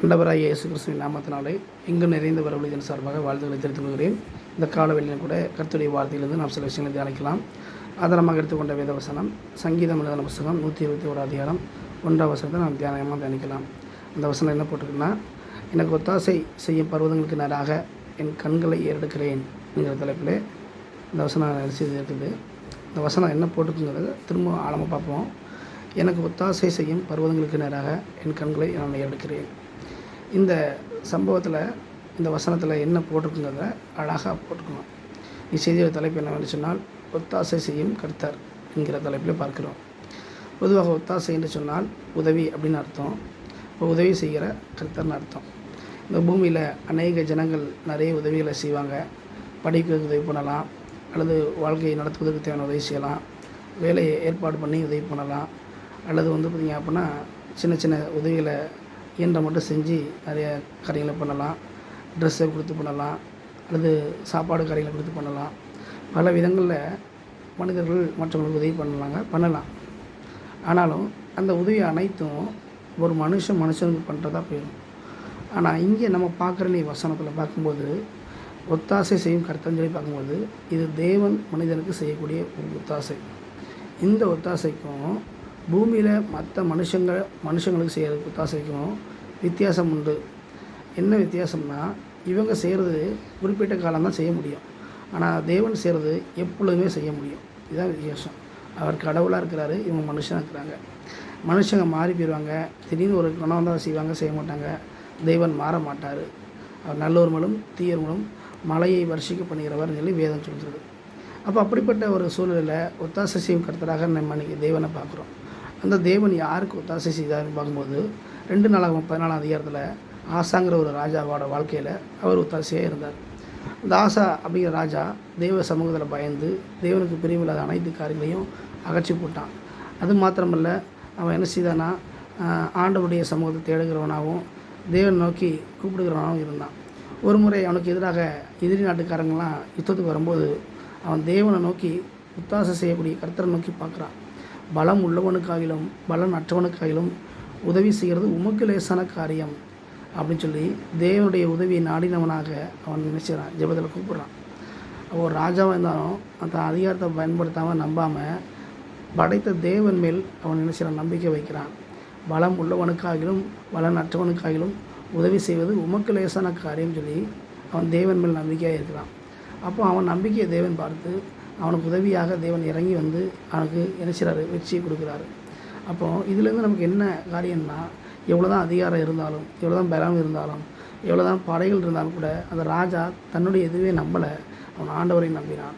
ஆண்டவராகிய இயேசு கிறிஸ்துவின் நாமத்தினாலே எங்கும் நிறைந்த வரவழிதன் சார்பாக வாழ்த்துக்களை தெரிவித்துக் கொள்கிறேன். இந்த காலவெளியிலும் கூட கர்த்தருடைய வார்த்தையிலிருந்து நாம் சில விஷயங்களை தியானிக்கலாம். ஆதாரமாக எடுத்துக்கொண்ட வேதவசனம் சங்கீதம் எழுதின புத்தகம் 121 அதிகாரம் 1ஆம் வசனத்தை நாம் தியானிக்கலாம். அந்த வசனம் என்ன போட்டிருக்குன்னா, எனக்கு ஒத்தாசை செய்யும் பர்வதங்களுக்கு நேராக என் கண்களை ஏறெடுக்கிறேன் என்கிற தலைப்பில் இந்த வசனம் செய்து இருக்குது. இந்த வசனம் என்ன போட்டுக்குங்கிறத திரும்ப ஆழமாக பார்ப்போம். எனக்கு ஒத்தாசை செய்யும் பர்வதங்களுக்கு நேராக என் கண்களை நான் ஏறெடுக்கிறேன். இந்த சம்பவத்தில் இந்த வசனத்தில் என்ன போட்டிருக்குங்கிறத அழகாக போட்டுக்கணும். இச்செய்தியோட தலைப்பு என்னவென்று சொன்னால், ஒத்தாசை செய்யும் கர்த்தர் என்கிற தலைப்பில் பார்க்கிறோம். பொதுவாக ஒத்தாசை என்று சொன்னால் உதவி அப்படின்னு அர்த்தம். இப்போ உதவி செய்கிற கர்த்தர்னு அர்த்தம். இந்த பூமியில் அநேக ஜனங்கள் நிறைய உதவிகளை செய்வாங்க. படிக்கிறதுக்கு உதவி பண்ணலாம், அல்லது வாழ்க்கையை நடத்துவதற்கு தேவையான உதவி செய்யலாம், வேலையை ஏற்பாடு பண்ணி உதவி பண்ணலாம், அல்லது பார்த்திங்க அப்படின்னா சின்ன சின்ன உதவிகளை இயன்ற மட்டும் செஞ்சு நிறைய காரியங்களை பண்ணலாம். ட்ரெஸ்ஸை கொடுத்து பண்ணலாம், அல்லது சாப்பாடு காரியங்களை கொடுத்து பண்ணலாம். பல விதங்களில் மனிதர்கள் மற்றவங்களுக்கு உதவி பண்ணலாம். ஆனாலும் அந்த உதவி அனைத்தும் ஒரு மனுஷனுக்கு பண்ணுறதா போயிடும். ஆனால் இங்கே நம்ம பார்க்குற வசனத்தில் பார்க்கும்போது ஒத்தாசை செய்யும் கர்த்தர்னு சொல்லி பார்க்கும்போது இது தேவன் மனிதனுக்கு செய்யக்கூடிய ஒரு ஒத்தாசை. இந்த ஒத்தாசைக்கும் பூமியில் மற்ற மனுஷங்களுக்கு செய்கிற ஒத்தாசைக்கும் வித்தியாசம் உண்டு. என்ன வித்தியாசம்னா, இவங்க செய்கிறது குறிப்பிட்ட காலம்தான் செய்ய முடியும், ஆனால் தேவன் செய்கிறது எப்பொழுதுமே செய்ய முடியும். இதுதான் வித்தியாசம். அவர் கடவுளாக இருக்கிறாரு, இவங்க மனுஷனாக இருக்கிறாங்க. மனுஷங்க மாறி போயிடுவாங்க, திடீர்னு ஒரு குணம் தான் செய்ய மாட்டாங்க. தேவன் மாற மாட்டார். அவர் நல்லோர்களும் தீயர்களும் மழையை வருஷிக்க பண்ணுகிறவர் சொல்லி வேதம் சொல்கிறது. அப்போ அப்படிப்பட்ட ஒரு சூழ்நிலையில் ஒத்தாசை செய்யும் கர்த்தராக நம்ம இன்றைக்கி தேவனை பார்க்குறோம். அந்த தேவன் யாருக்கு ஒத்தாசை செய்தார்னு பார்க்கும்போது 2 நாளாகமம் 14ஆம் அதிகாரத்தில் ஆசாங்கிற ஒரு ராஜாவோட வாழ்க்கையில் அவர் ஒத்தாசையாக இருந்தார். அந்த ஆசா அப்படிங்கிற ராஜா தெய்வ சமூகத்தில் பயந்து தேவனுக்கு பிரியமில்லாத அனைத்து காரியங்களையும் அகற்றி போட்டான். அது மாத்திரமல்ல, அவன் என்ன செய்தானா, ஆண்டவருடைய சமூகத்தை தேடுகிறவனாகவும் தேவன் நோக்கி கூப்பிடுகிறவனாகவும் இருந்தான். ஒரு முறை அவனுக்கு எதிராக எதிரி நாட்டுக்காரங்களாம் யுத்தத்துக்கு வரும்போது அவன் தேவனை நோக்கி ஒத்தாசை செய்யக்கூடிய கர்த்தரை நோக்கி பார்க்குறான். பலம் உள்ளவனுக்காகிலும் பலன் அற்றவனுக்காகிலும் உதவி செய்கிறது உமக்கு லேசான காரியம் அப்படின்னு சொல்லி தேவனுடைய உதவியை நாடினவனாக அவன் நினைச்சான். ஜெபத்தில் கூப்பிட்றான். ஒரு ராஜாவாக இருந்தாலும் அந்த அதிகாரத்தை பயன்படுத்தாமல் நம்பாமல் படைத்த தேவன் மேல் அவன் நினைச்சான், நம்பிக்கை வைக்கிறான். பலம் உள்ளவனுக்காகிலும் பலன் அற்றவனுக்காகிலும் உதவி செய்வது உமக்கு லேசான காரியம் சொல்லி அவன் தேவன் மேல் நம்பிக்கையாக இருக்கிறான். அப்போ அவன் நம்பிக்கையை தேவன் பார்த்து அவனுக்கு உதவியாக தேவன் இறங்கி அவனுக்கு என்ன செய்கிறாரு, வெற்றியை கொடுக்குறாரு. அப்போது இதுலேருந்து நமக்கு என்ன காரியம்னா, எவ்வளோ தான் அதிகாரம் இருந்தாலும், எவ்வளோ தான் பலம் இருந்தாலும், எவ்வளோ தான் படைகள் இருந்தாலும் கூட அந்த ராஜா தன்னுடைய இதுவே நம்பலை, அவன் ஆண்டவரை நம்பினான்.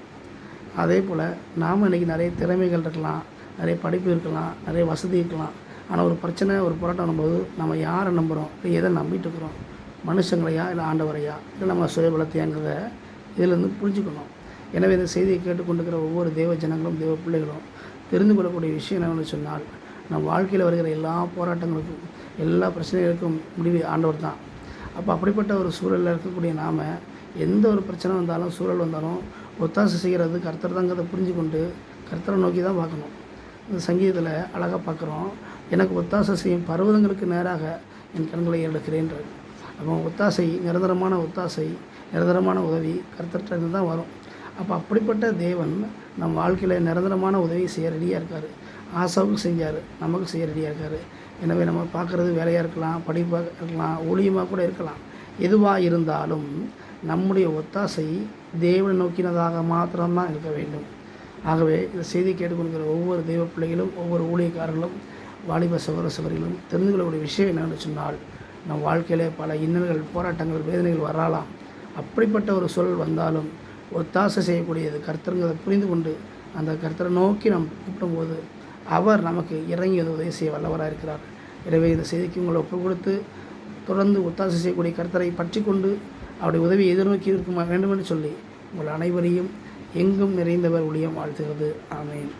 அதே போல் நாம் இன்றைக்கி நிறைய திறமைகள் இருக்கலாம், நிறைய படிப்பு இருக்கலாம், நிறைய வசதி இருக்கலாம். ஆனால் ஒரு பிரச்சனை, ஒரு போராட்டம் வரும்போது நம்ம யாரை நம்புகிறோம், இல்லை எதை நம்பிட்டு இருக்கிறோம், மனுஷங்களையா இல்லை ஆண்டவரையா இல்லை நம்ம சுயபலத்தையாங்கிறத இதிலேருந்து புரிஞ்சுக்கணும். எனவே இந்த செய்தியை கேட்டுக்கொண்டிருக்கிற ஒவ்வொரு தேவ ஜனங்களும் தேவ பிள்ளைகளும் தெரிந்து கொள்ளக்கூடிய விஷயம் என்னவென்று சொன்னால், நம் வாழ்க்கையில் வருகிற எல்லா போராட்டங்களுக்கும் எல்லா பிரச்சனைகளுக்கும் முடிவு ஆண்டவர் தான். அப்போ அப்படிப்பட்ட ஒரு சூழலில் இருக்கக்கூடிய நாம் எந்த ஒரு பிரச்சனை வந்தாலும் சூழல் வந்தாலும் ஒத்தாசை செய்கிறது கர்த்தர் தாங்கிறத புரிஞ்சு கொண்டு கர்த்தரை நோக்கி தான் பார்க்கணும். இந்த சங்கீதத்தில் அழகாக பார்க்குறோம், எனக்கு ஒத்தாசை செய்யும் பர்வதங்களுக்கு நேராக என் கண்களை எடுக்கிறேன்றது. அப்போ ஒத்தாசை, நிரந்தரமான ஒத்தாசை, நிரந்தரமான உதவி கர்த்தர்கிட்ட தான் வரும். அப்போ அப்படிப்பட்ட தேவன் நம் வாழ்க்கையில் நிரந்தரமான உதவி செய்ய ரெடியாக இருக்கார். ஆசாவுக்கு செஞ்சார், நமக்கு செய்ய ரெடியாக இருக்கார். எனவே நம்ம பார்க்குறது வேலையாக இருக்கலாம், படிப்பாக இருக்கலாம், ஊழியமாக கூட இருக்கலாம். எதுவாக இருந்தாலும் நம்முடைய ஒத்தாசை தேவனை நோக்கினதாக மாத்திரம்தான் இருக்க வேண்டும். ஆகவே இந்த செய்தி கேட்டுக்கொள்கிற ஒவ்வொரு தெய்வ பிள்ளைகளும் ஒவ்வொரு ஊழியக்காரர்களும் வாலிப சகோதரிகளும் தெரிந்து கொள்ளக்கூடிய விஷயம் என்னென்னு சொன்னால், நம் வாழ்க்கையிலே பல இன்னல்கள், போராட்டங்கள், வேதனைகள் வரலாம். அப்படிப்பட்ட ஒரு சூழல் வந்தாலும் ஒத்தாசை செய்யக்கூடியது கர்த்தருங்கிறதை புரிந்து கொண்டு அந்த கர்த்தரை நோக்கி நாம் கூப்பிடும்போது அவர் நமக்கு இறங்கி உதவி செய்ய வல்லவராக இருக்கிறார். எனவே இந்த செய்திக்கு உங்களை ஒப்புக் கொடுத்து தொடர்ந்து ஒத்தாசை செய்யக்கூடிய கர்த்தரை பற்றி கொண்டு அவருடைய உதவியை எதிர்நோக்கி இருக்க வேண்டும் என்று சொல்லி உங்கள் அனைவரையும் எங்கும் நிறைந்தவர் ஊழியம் வாழ்த்துகிறது. ஆமென்.